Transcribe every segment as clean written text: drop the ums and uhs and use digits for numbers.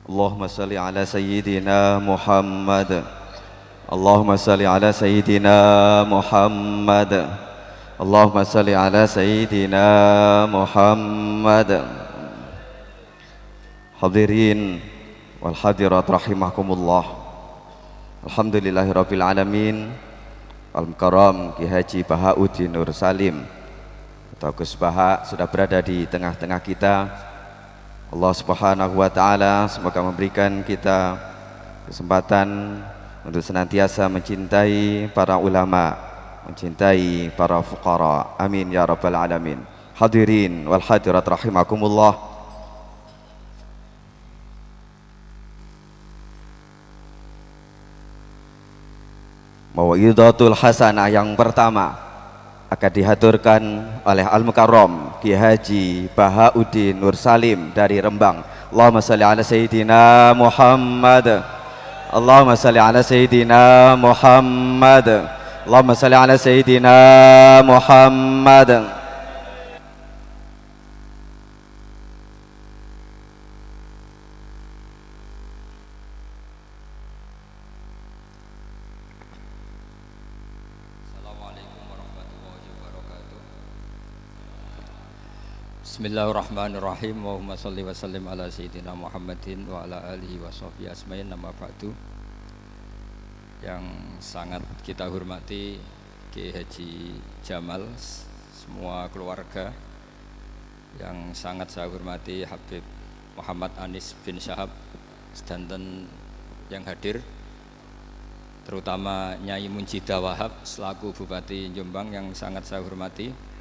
Allahumma salli ala sayyidina Muhammad. Allahumma salli ala sayyidina Muhammad. Allahumma salli ala sayyidina Muhammad. Hadirin wal hadirat rahimakumullah. Alhamdulillahirabbil alamin. Al-Mukarram Ki Haji Bahauddin Nur Salim atau Gus Baha sudah berada di tengah-tengah kita. Allah Subhanahu wa taala semoga memberikan kita kesempatan untuk senantiasa mencintai para ulama, mencintai para fuqara. Amin ya rabbal alamin. Hadirin wal hadirat rahimakumullah. Mau'izatul hasanah yang pertama akan dihaturkan oleh Al-Mukarram Ki Haji Bahauddin Nur Salim dari Rembang. Allahumma salli ala sayyidina Muhammad. Allahumma salli ala sayyidina Muhammad. Allahumma salli ala sayyidina Muhammad. Bismillahirrahmanirrahim. Allahumma sholli wa sallim ala sayyidina Muhammadin wa ala alihi wa sahbihi asma'in. Nama ba'du. Yang sangat kita hormati Ki Haji Jamal, semua keluarga. Yang sangat saya hormati Habib Muhammad Anis bin Syahab sedanten yang hadir, terutama Nyai Munjidah Wahab selaku Bupati Jombang yang sangat saya hormati.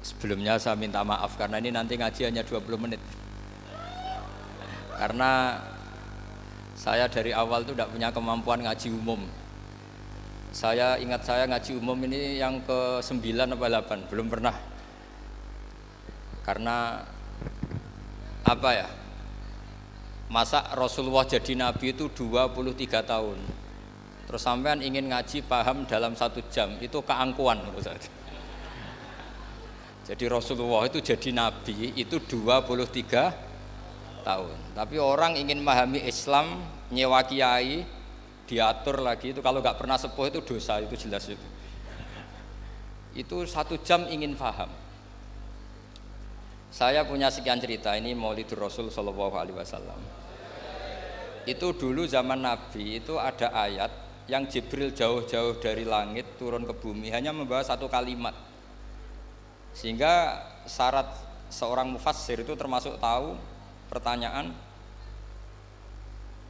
Sebelumnya saya minta maaf karena ini nanti ngaji hanya 20 menit karena saya dari awal itu tidak punya kemampuan ngaji umum. Saya ingat saya ngaji umum ini yang ke 9 atau 8, belum pernah. Karena apa ya, masa Rasulullah jadi Nabi itu 23 tahun terus sampean ingin ngaji paham dalam 1 jam, itu keangkuhan menurut saya. Jadi Rasulullah itu jadi Nabi itu 23 tahun. Tapi orang ingin memahami Islam, nyewa kiai, diatur lagi, itu kalau nggak pernah sepuh itu dosa, itu jelas itu. Itu 1 jam ingin paham. Saya punya sekian cerita, ini Maulidur Rasul Sallallahu Alaihi Wasallam. Itu dulu zaman Nabi itu ada ayat yang Jibril jauh-jauh dari langit turun ke bumi hanya membawa 1 kalimat. Sehingga syarat seorang mufassir itu termasuk tahu pertanyaan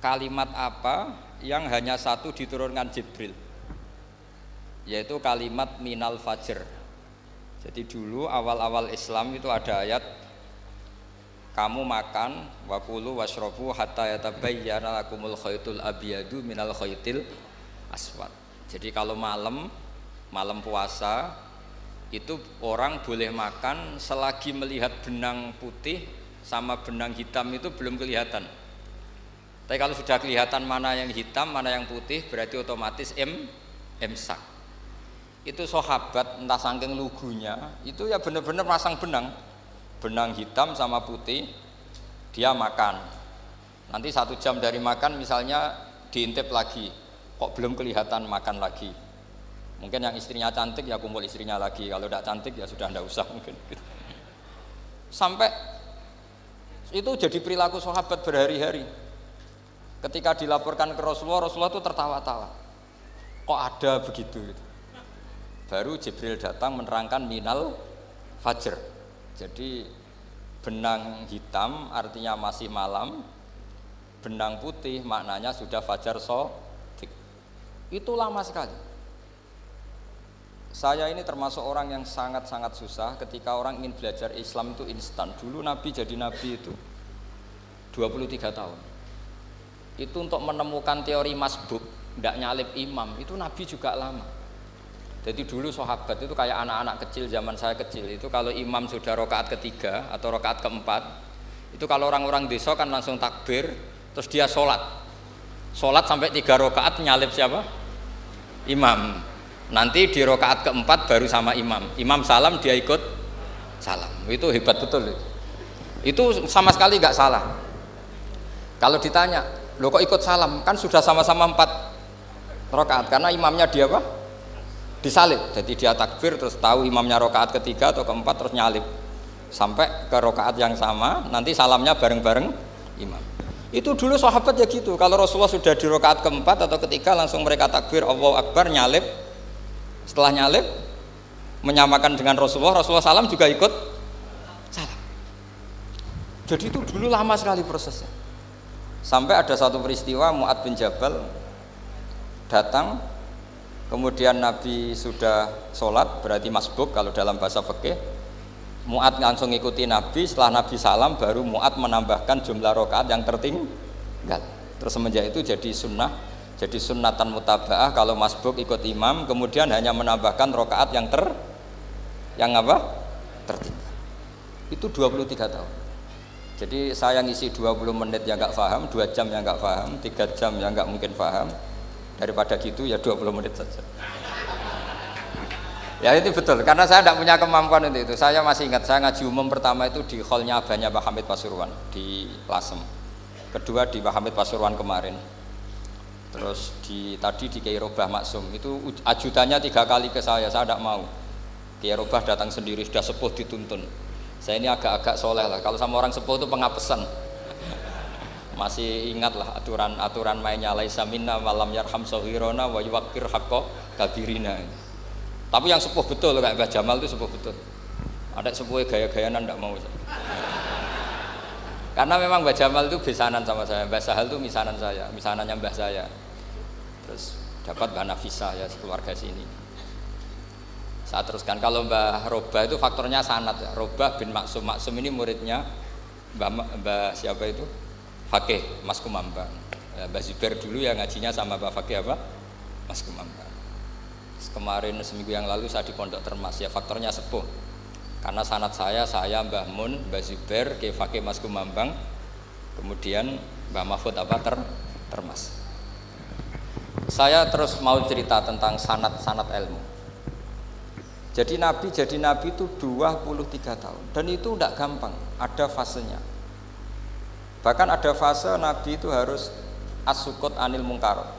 kalimat apa yang hanya 1 diturunkan Jibril, yaitu kalimat minal fajr. Jadi dulu awal-awal Islam itu ada ayat kamu makan wakulu washrobu hatta yatabayyana lakumul khaytul abyadu minal khaytil aswad. Jadi kalau malam puasa itu orang boleh makan selagi melihat benang putih sama benang hitam itu belum kelihatan. Tapi kalau sudah kelihatan mana yang hitam, mana yang putih, berarti otomatis imsak. Itu sahabat entah saking lugunya, itu ya benar-benar masang benang hitam sama putih, dia makan. Nanti 1 jam dari makan misalnya diintip lagi, kok belum kelihatan, makan lagi. Mungkin yang istrinya cantik ya kumpul istrinya lagi, kalau tidak cantik ya sudah tidak usah mungkin. Sampai itu jadi perilaku sahabat berhari-hari. Ketika dilaporkan ke Rasulullah, Rasulullah itu tertawa-tawa. Kok ada begitu? Baru Jibril datang menerangkan minal fajr. Jadi benang hitam artinya masih malam, benang putih maknanya sudah fajar shadiq. Itu lama sekali. Saya ini termasuk orang yang sangat-sangat susah ketika orang ingin belajar Islam itu instan. Dulu Nabi jadi Nabi itu 23 tahun. Itu untuk menemukan teori masbuk, tidak nyalip imam, itu Nabi juga lama. Jadi dulu sahabat itu kayak anak-anak kecil zaman saya kecil, itu kalau imam sudah rakaat ketiga atau rakaat keempat, itu kalau orang-orang desa kan langsung takbir, terus dia sholat sampai 3 rakaat nyalip siapa? Imam. Nanti di rakaat keempat baru sama imam salam dia ikut salam. Itu hebat betul itu. Itu sama sekali nggak salah. Kalau ditanya, lo kok ikut salam? Kan sudah sama-sama 4 rakaat karena imamnya dia apa? Disalib. Jadi dia takbir terus tahu imamnya rakaat ketiga atau keempat terus nyalip sampai ke rakaat yang sama. Nanti salamnya bareng-bareng imam. Itu dulu sahabat ya gitu. Kalau Rasulullah sudah di rakaat keempat atau ketiga langsung mereka takbir Allahu Akbar nyalip. Setelah nyalip menyamakan dengan Rasulullah salam juga ikut salam. Jadi itu dulu lama sekali prosesnya. Sampai ada satu peristiwa Mu'ad bin Jabal datang, kemudian Nabi sudah sholat, berarti masbuk kalau dalam bahasa fikih. Mu'ad langsung ikuti Nabi, setelah Nabi salam baru Mu'ad menambahkan jumlah rakaat yang tertinggal. Terus semenjak itu jadi sunnah, jadi sunnatan mutaba'ah kalau masbuk ikut imam, kemudian hanya menambahkan rakaat yang tertinggal. Itu 23 tahun. Jadi saya ngisi 20 menit yang nggak paham, 2 jam yang nggak paham, 3 jam yang nggak mungkin paham. Daripada gitu ya 20 menit saja. Ya itu betul, karena saya tidak punya kemampuan untuk itu. Saya masih ingat, saya ngaji umum pertama itu di hallnya abahnya Pak Hamid Pasuruan di Lasem. Kedua di Pak Hamid Pasuruan kemarin. Terus tadi di Kiai Robah Maksum, itu ajudannya 3 kali ke saya tidak mau. Kiai Robah datang sendiri, sudah sepuh dituntun. Saya ini agak-agak soleh lah, kalau sama orang sepuh itu pengapesan. Masih ingat lah aturan mainnya, laisa minna malam yarham sahirona wa yuwaqir haqqo kabirina. Tapi yang sepuh betul kayak Mbah Jamal itu sepuh betul. Ada sepuh gaya-gayaan enggak mau. Karena memang Mbah Jamal itu besanan sama saya, Mbah Sahal itu misanan saya, misanannya Mbah saya. Terus dapat Mbah Nafisa ya keluarga sini. Saya teruskan, kalau Mbah Robah itu faktornya sanad ya. Robah bin Maksum, Maksum ini muridnya Mbah siapa itu? Fakih Mas Kumambang. Mbah Zubair dulu ya ngajinya sama Mbah Fakih apa? Mas Kumambang. Kemarin seminggu yang lalu saya di Pondok Termas ya, faktornya sepuh. Karena sanad saya Mbah Mun, Mbah Zubair, Kiai Fakih Mas Kumambang, kemudian Mbah Mahfud apa Termas. Saya terus mau cerita tentang sanad ilmu. Jadi Nabi itu 23 tahun dan itu tidak gampang, ada fasenya. Bahkan ada fase Nabi itu harus as-sukut anil mungkarat.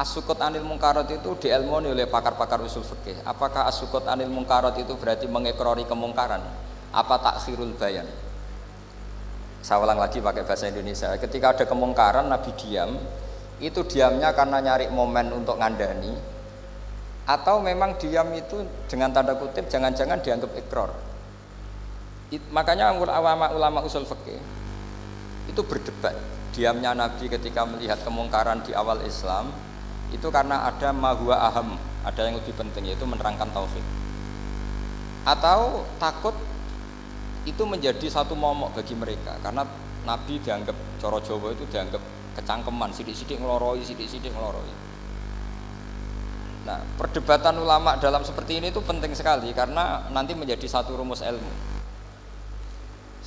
As-sukut anil mungkarat itu diilmoni oleh pakar-pakar usul fikih. Apakah as-sukut anil mungkarat itu berarti mengikrari kemungkaran? Apa takhirul bayan? Saya ulang lagi pakai bahasa Indonesia. Ketika ada kemungkaran Nabi diam, itu diamnya karena nyari momen untuk ngandani, atau memang diam itu dengan tanda kutip jangan-jangan dianggap ikrar. Makanya ulama usul fikih itu berdebat. Diamnya Nabi ketika melihat kemungkaran di awal Islam itu karena ada ma huwa aham, ada yang lebih penting yaitu menerangkan tauhid. Atau takut itu menjadi satu momok bagi mereka karena Nabi dianggap coro Jawa itu dianggap kecangkeman, sidik-sidik ngeloroi. Nah, perdebatan ulama dalam seperti ini itu penting sekali karena nanti menjadi satu rumus ilmu.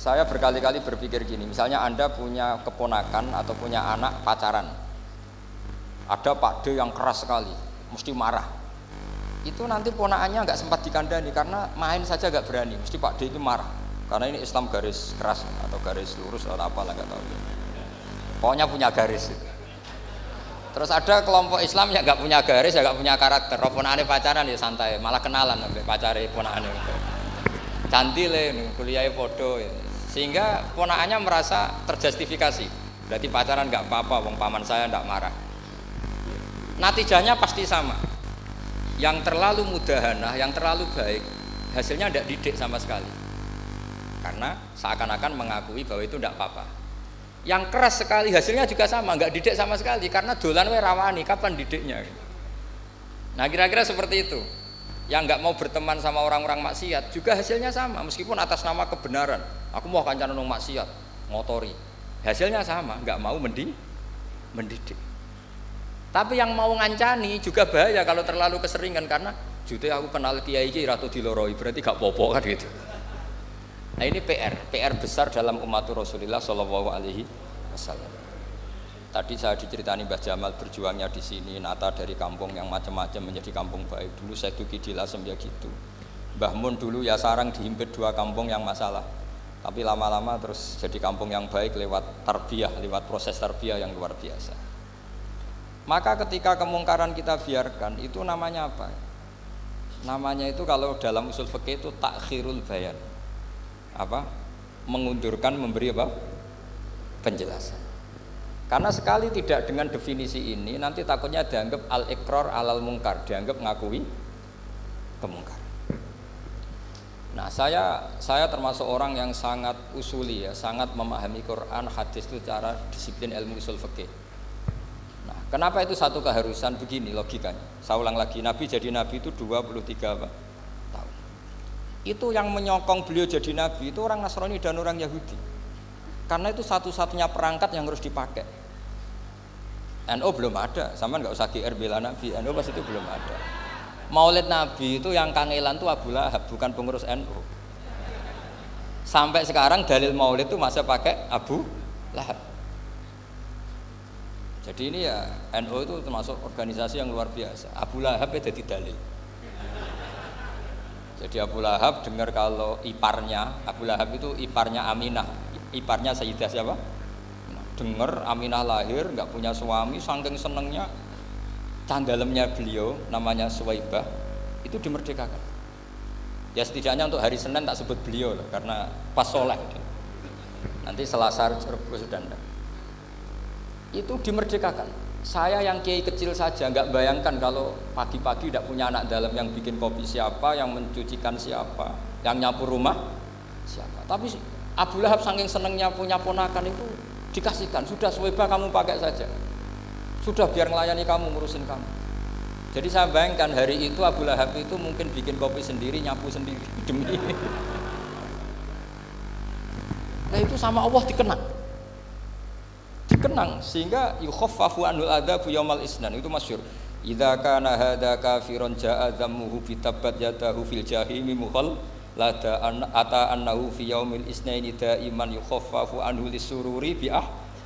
Saya berkali-kali berpikir gini, misalnya Anda punya keponakan atau punya anak pacaran. Ada Pak D yang keras sekali, mesti marah. Itu nanti ponakannya nggak sempat dikandani karena main saja nggak berani, mesti Pak D itu marah. Karena ini Islam garis keras atau garis lurus atau apalah nggak tahu. Pokoknya punya garis itu. Terus ada kelompok Islam yang nggak punya garis, ya nggak punya karakter. Ponakane pacaran ya santai, malah kenalan sampai pacare ponakane. Cantik le, kuliahnya podo. Sehingga ponakannya merasa terjustifikasi. Berarti pacaran nggak apa-apa, wong paman saya nggak marah. Natijahnya pasti sama. Yang terlalu mudahanah, yang terlalu baik, hasilnya tidak didik sama sekali. Karena seakan-akan mengakui bahwa itu tidak apa-apa. Yang keras sekali hasilnya juga sama, nggak didik sama sekali karena dolan we rawani, kapan didiknya? Nah kira-kira seperti itu. Yang nggak mau berteman sama orang-orang maksiat juga hasilnya sama, meskipun atas nama kebenaran. Aku mau kancanan nang maksiat, ngotori. Hasilnya sama, nggak mau mendidik. Tapi yang mau ngancani juga bahaya kalau terlalu keseringan karena jute aku kenal kiai iki ratu diloroi, berarti gak popo kan gitu. Nah ini PR besar dalam umat Rasulullah Shallallahu Alaihi Wasallam. Tadi saya diceritani Mbah Jamal berjuangnya di sini, nata dari kampung yang macam-macam menjadi kampung baik. Dulu saya tuki di Lasem ya gitu. Mbah Mun dulu ya sarang dihimpit 2 kampung yang masalah, tapi lama-lama terus jadi kampung yang baik lewat tarbiyah, lewat proses tarbiyah yang luar biasa. Maka ketika kemungkaran kita biarkan, itu namanya apa? Namanya itu kalau dalam usul fikih itu takhirul bayan. Apa? Mengundurkan memberi apa? Penjelasan. Karena sekali tidak dengan definisi ini, nanti takutnya dianggap al-iqrar alal mungkar, dianggap ngakui kemungkaran. Nah, saya termasuk orang yang sangat usuli ya, sangat memahami Quran, hadis itu secara disiplin ilmu usul fikih. Nah, kenapa itu satu keharusan? Begini logikanya. Saya ulang lagi, Nabi jadi Nabi itu 23 tahun. Itu yang menyokong beliau jadi Nabi itu orang Nasrani dan orang Yahudi. Karena itu satu-satunya perangkat yang harus dipakai. NU belum ada, sama nggak usah GR bela Nabi. NU pas itu belum ada. Maulid Nabi itu yang kangelan itu Abu Lahab, bukan pengurus NU. Sampai sekarang dalil Maulid itu masih pakai Abu Lahab. Jadi ini ya NU itu termasuk organisasi yang luar biasa. Abu Lahab ya jadi dalil. Jadi Abu Lahab dengar kalau iparnya, Abu Lahab itu iparnya Aminah, iparnya Sayyidah siapa? Dengar Aminah lahir nggak punya suami, saking senengnya candalemnya beliau namanya Suwaibah itu dimerdekakan. Ya setidaknya untuk hari Senin tak sebut beliau loh, karena pas soleh. Nanti Selasa Rabu sudah enggak. Itu dimerdekakan. Saya yang kiai kecil saja nggak bayangkan kalau pagi-pagi tidak punya anak dalam, yang bikin kopi siapa, yang mencucikan siapa, yang nyapu rumah siapa. Tapi Abu Lahab saking senengnya punya ponakan itu dikasihkan, sudah Suwaibah kamu pakai saja. Sudah biar melayani kamu, ngurusin kamu. Jadi saya bayangkan hari itu Abu Lahab itu mungkin bikin kopi sendiri, nyapu sendiri demi ini. Nah itu sama Allah dikenang sehingga yukhaffafu anul adzabu yaumal isnan, itu masyhur. Idza kana hadza kafiron jaa dhammuhu bitabbat yadahu fil jahimi mukhal lada ata annahu fi yaumil isnaini daiman yukhaffafu anhu lisururi bi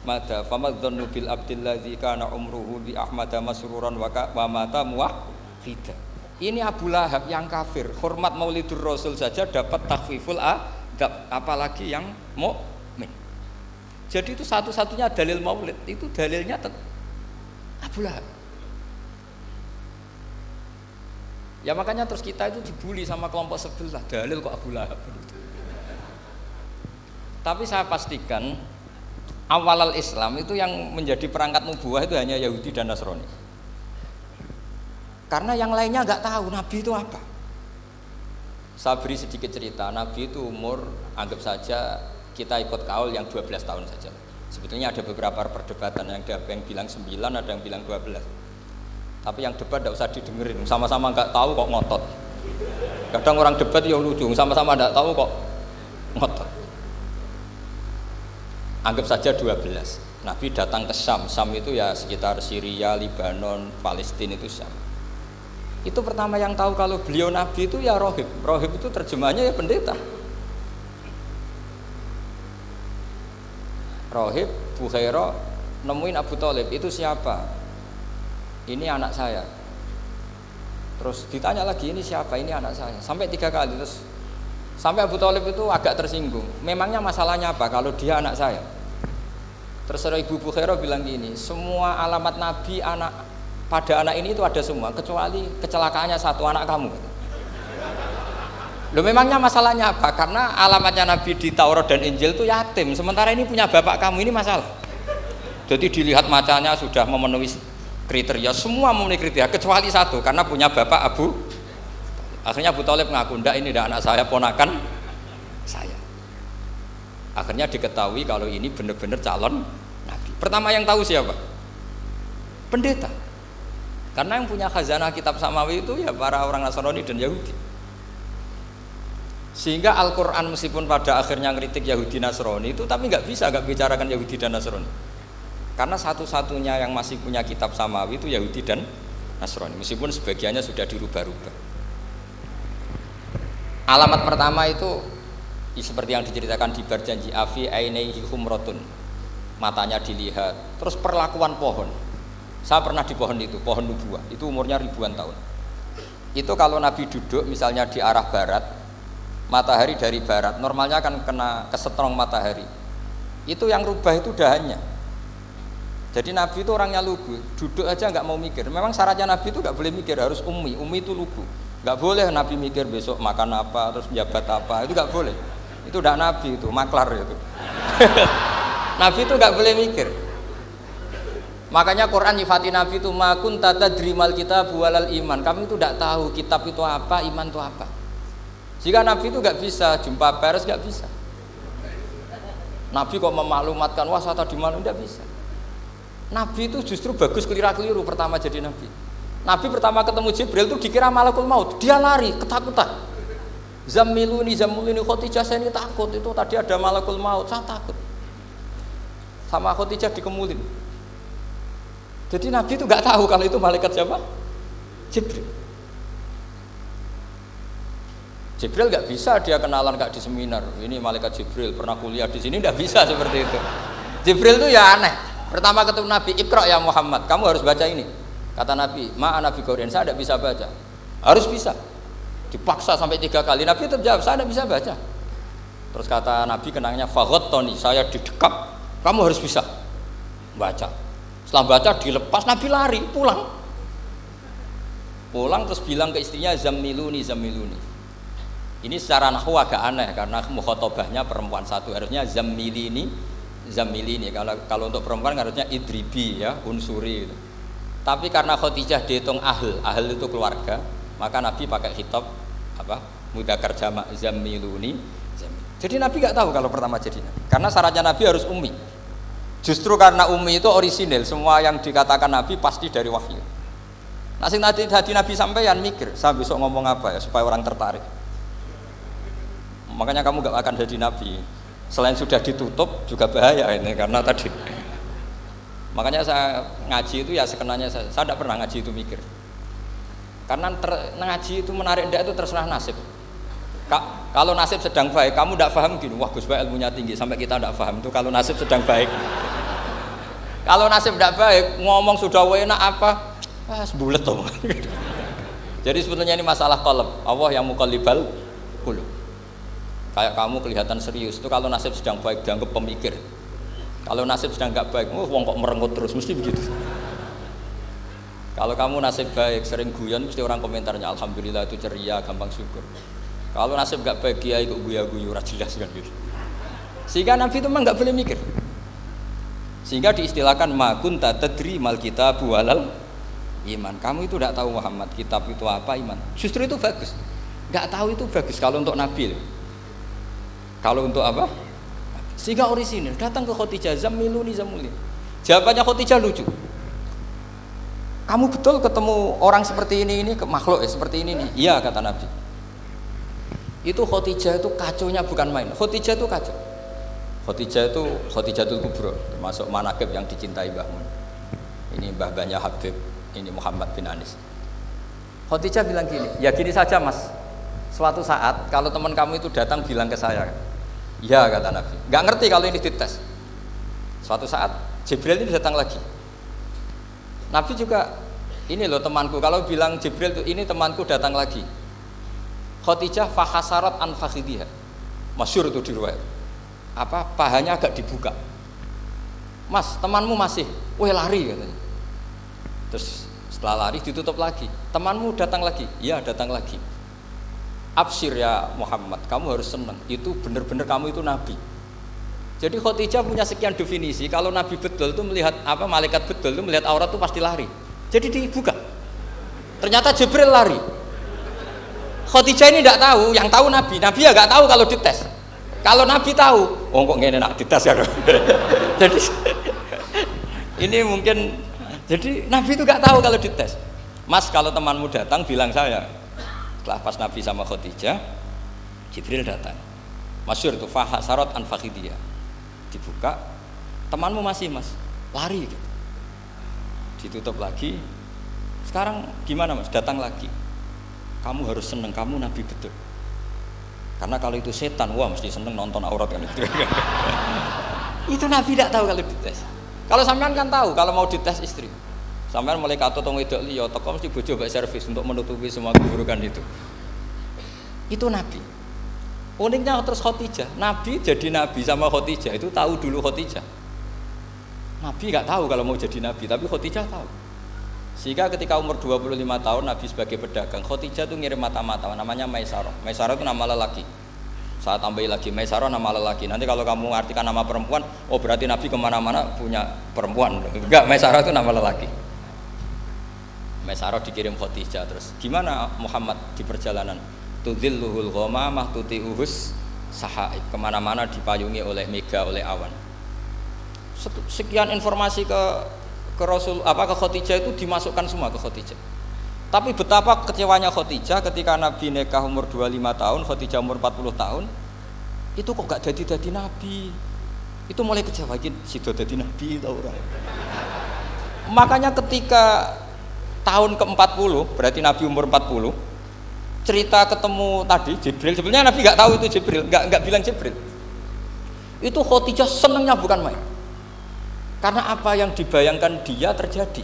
mada famadzannu bil abdilladzi kana umruhu bi ahmada masruran wa mata muwahhida. Ini Abu Lahab yang kafir, hormat Maulidur Rasul saja dapat takhfiful adab, apalagi yang mukmin. Jadi itu satu-satunya dalil Maulid, itu dalilnya Abu Lahab. Ya makanya terus kita itu dibully sama kelompok sebelah, dalil kok Abu Lahab. Tapi saya pastikan awal Islam itu yang menjadi perangkat nubuwah itu hanya Yahudi dan Nasrani. Karena yang lainnya nggak tahu Nabi itu apa. Saya beri sedikit cerita. Nabi itu umur, anggap saja kita ikut kaul yang 12 tahun saja. Sebetulnya ada beberapa perdebatan, yang ada yang bilang 9, ada yang bilang 12. Tapi yang debat tidak usah didengerin, sama-sama nggak tahu kok ngotot. Kadang orang debat ya lucu, sama-sama nggak tahu kok ngotot. Anggap saja 12. Nabi datang ke Syam. Syam itu ya sekitar Syria, Lebanon, Palestina, itu Syam. Itu pertama yang tahu kalau beliau Nabi itu ya rohib. Rohib itu terjemahnya ya pendeta. Rohib, Bukhaira nemuin Abu Thalib, itu siapa? Ini anak saya. Terus ditanya lagi, ini siapa? Ini anak saya. Sampai 3 kali. Terus sampai Abu Thalib itu agak tersinggung. Memangnya masalahnya apa kalau dia anak saya? Terserah Ibu Bukhaira bilang gini, semua alamat Nabi pada anak ini itu ada semua, kecuali kecelakaannya satu, anak kamu. Loh memangnya masalahnya apa? Karena alamatnya Nabi di Taurat dan Injil itu yatim, sementara ini punya bapak kamu, ini masalah. Jadi dilihat macanya sudah memenuhi kriteria, semua memenuhi kriteria, kecuali satu, karena punya bapak Abu. Akhirnya Abu Thalib ngaku, enggak, ini enggak anak saya, ponakan saya. Akhirnya diketahui kalau ini benar-benar calon Nabi. Pertama yang tahu siapa? Pendeta. Karena yang punya khazanah kitab samawi itu ya para orang Nasrani dan Yahudi. Sehingga Al-Quran meskipun pada akhirnya ngeritik Yahudi Nasrani itu, tapi nggak bicarakan Yahudi dan Nasrani. Karena satu-satunya yang masih punya kitab samawi itu Yahudi dan Nasrani, meskipun sebagiannya sudah dirubah-rubah. Alamat pertama itu seperti yang diceritakan di berjanji, afi ainaihi humratun, matanya dilihat. Terus perlakuan pohon, saya pernah di pohon itu, pohon nubuah, itu umurnya ribuan tahun. itu kalau Nabi duduk misalnya di arah barat, matahari dari barat, normalnya akan kena kesetrong matahari. Itu yang rubah itu dahannya. Jadi Nabi itu orangnya lugu, duduk aja nggak mau mikir. Memang syaratnya Nabi itu nggak boleh mikir, harus ummi itu lugu. Nggak boleh Nabi mikir besok makan apa, terus jabat apa, itu nggak boleh. Itu udah Nabi itu, maklar itu. Nabi itu nggak boleh mikir. Makanya Quran nyifati Nabi itu makun tata drimal kitab walal iman. Kami itu tidak tahu kitab itu apa, iman itu apa. Jika Nabi itu nggak bisa jumpa pers, nggak bisa. Nabi kok memaklumatkan wah saya tadi malam, nggak bisa. Nabi itu justru bagus keliru pertama jadi Nabi. Nabi pertama ketemu Jibril itu dikira malakul maut, dia lari ketakutan. Zamiluni Khadijah, saya ini takut, itu tadi ada malakul maut, saya takut. Sama Khadijah dikemulin. Jadi Nabi itu nggak tahu kalau itu malaikat siapa? Jibril. Jibril nggak bisa dia kenalan kayak di seminar. Ini malaikat Jibril pernah kuliah di sini, nggak bisa seperti itu. Jibril itu ya aneh. Pertama ketemu Nabi, Iqra ya Muhammad, kamu harus baca ini. Kata Nabi, Nabi Qur'an, saya tidak bisa baca. Harus bisa. Dipaksa sampai 3 kali. Nabi tetap jawab, saya tidak bisa baca. Terus kata Nabi kenangnya, Tony, saya didekap. Kamu harus bisa baca. Setelah baca dilepas, Nabi lari pulang terus bilang ke istrinya Zamiluni. Ini secara nahwu agak aneh karena mukhatabahnya perempuan satu, harusnya Zamilini. Kalau untuk perempuan harusnya idribi ya, unsuri gitu. Tapi karena Khadijah dihitung ahl itu keluarga, maka Nabi pakai khitab mudzakkar jamak Zamiluni. Jadi Nabi nggak tahu kalau pertama jadi Nabi, karena syaratnya Nabi harus ummi. Justru karena ummi itu orisinil, semua yang dikatakan Nabi pasti dari wahyu. Nasib tadi Nabi sampeyan mikir, saya besok ngomong apa ya supaya orang tertarik. Makanya kamu gak akan jadi Nabi. Selain sudah ditutup juga bahaya ini karena tadi. Makanya saya ngaji itu ya sekenanya saya tidak pernah ngaji itu mikir. Karena ngaji itu menarik ndak itu terserah nasib. Kalau nasib sedang baik, kamu tidak paham gini, wah Gus Baik ilmunya tinggi sampai kita tidak paham itu kalau nasib sedang baik. Kalau nasib tidak baik, ngomong sudah enak apa, sebulet tuh. Jadi sebetulnya ini masalah qalb. Allah yang muqallibal qulub. Kayak kamu kelihatan serius itu kalau nasib sedang baik dianggap pemikir. Kalau nasib sedang nggak baik, wong kok merengut terus, mesti begitu. Kalau kamu nasib baik, sering guyon, mesti orang komentarnya alhamdulillah itu ceria, gampang syukur. Kalau nasib nggak baik, kiai kok guya-guyu, ora jelas kan gitu. Sehingga Nabi itu memang nggak boleh mikir. Sehingga diistilahkan makun tadri mal kitab walal iman. Kamu itu tidak tahu Muhammad, kitab itu apa, iman. Justru itu bagus. Nggak tahu itu bagus kalau untuk Nabi. Kalau untuk apa? Sehingga orisinil datang ke Khadijah, Zamiluni. Jawabannya Khadijah lucu. Kamu betul ketemu orang seperti ini ke makhluk ya seperti ini nih. Iya kata Nabi. Itu Khadijah itu kacaunya bukan main. Khadijah itu kacau. Khadijatul Kubra, termasuk manaqib yang dicintai Mbah Mun. Ini mbah-mbahnya Habib, ini Muhammad bin Anis. Khadijah bilang gini, ya gini saja Mas. Suatu saat kalau teman kamu itu datang bilang ke saya, ya kata Nabi. Nggak ngerti kalau ini dites. Suatu saat Jibril ini datang lagi. Nabi juga, ini loh temanku. Kalau bilang Jibril itu ini temanku datang lagi. Khadijah fahasarat an fakhidiha. Masyhur itu di riwayat. Pahanya agak dibuka. Mas, temanmu masih, lari katanya. Terus setelah lari ditutup lagi. Temanmu datang lagi, iya datang lagi. Absyir ya Muhammad, kamu harus senang. Itu benar-benar kamu itu Nabi. Jadi Khadijah punya sekian definisi. Kalau Nabi betul itu melihat malaikat betul itu melihat aurat itu pasti lari. Jadi dibuka. Ternyata Jibril lari. Khadijah ini tidak tahu, yang tahu Nabi. Nabi ya nggak tahu kalau dites. Kalau Nabi tahu, kok ngene nak dites ya. Jadi ini mungkin, jadi Nabi itu nggak tahu kalau dites. Mas, kalau temanmu datang bilang saya. Setelah pas Nabi sama Khadijah, Jibril datang. Masyhur itu fahasarat an fakhidiyah. Dibuka, temanmu masih Mas, lari gitu. Ditutup lagi. Sekarang gimana Mas? Datang lagi. Kamu harus seneng, kamu Nabi betul. Karena kalau itu setan, wah mesti seneng nonton aurat kan itu. Itu Nabi tidak tahu kalau dites. Kalau sampean kan tahu kalau mau dites istri. Sampean mulai katut tong wedok liya teko mesti bojo mbak servis untuk menutupi semua keburukan itu. Itu Nabi. Uniknya terus Khadijah, Nabi jadi Nabi sama Khadijah itu tahu dulu Khadijah. Nabi nggak tahu kalau mau jadi Nabi, tapi Khadijah tahu. Sehingga ketika umur 25 tahun Nabi sebagai pedagang, Khadijah itu ngirim mata-mata namanya Maisarah. Maisarah itu nama lelaki. Saya tambahin lagi Maisarah nama lelaki. Nanti kalau kamu artikan nama perempuan, oh berarti Nabi kemana-mana punya perempuan. Enggak, Maisarah itu nama lelaki. Maisarah dikirim Khadijah terus. Gimana Muhammad di perjalanan? Tudzilluhul ghamamah tuti'uhus sahaib, kemana-mana dipayungi oleh mega, oleh awan. Sekian informasi ke Rasul ke Khadijah itu dimasukkan semua ke Khadijah. Tapi betapa kecewanya Khadijah ketika Nabi nikah umur 25 tahun, Khadijah umur 40 tahun. Itu kok gak jadi Nabi. Itu mulai kecewa iki sido dadi Nabi ta ora. Makanya ketika tahun ke-40, berarti Nabi umur 40, cerita ketemu tadi Jibril, sebenarnya Nabi nggak tahu itu Jibril, nggak bilang Jibril. Itu Khadijah senangnya bukan main, karena apa yang dibayangkan dia terjadi.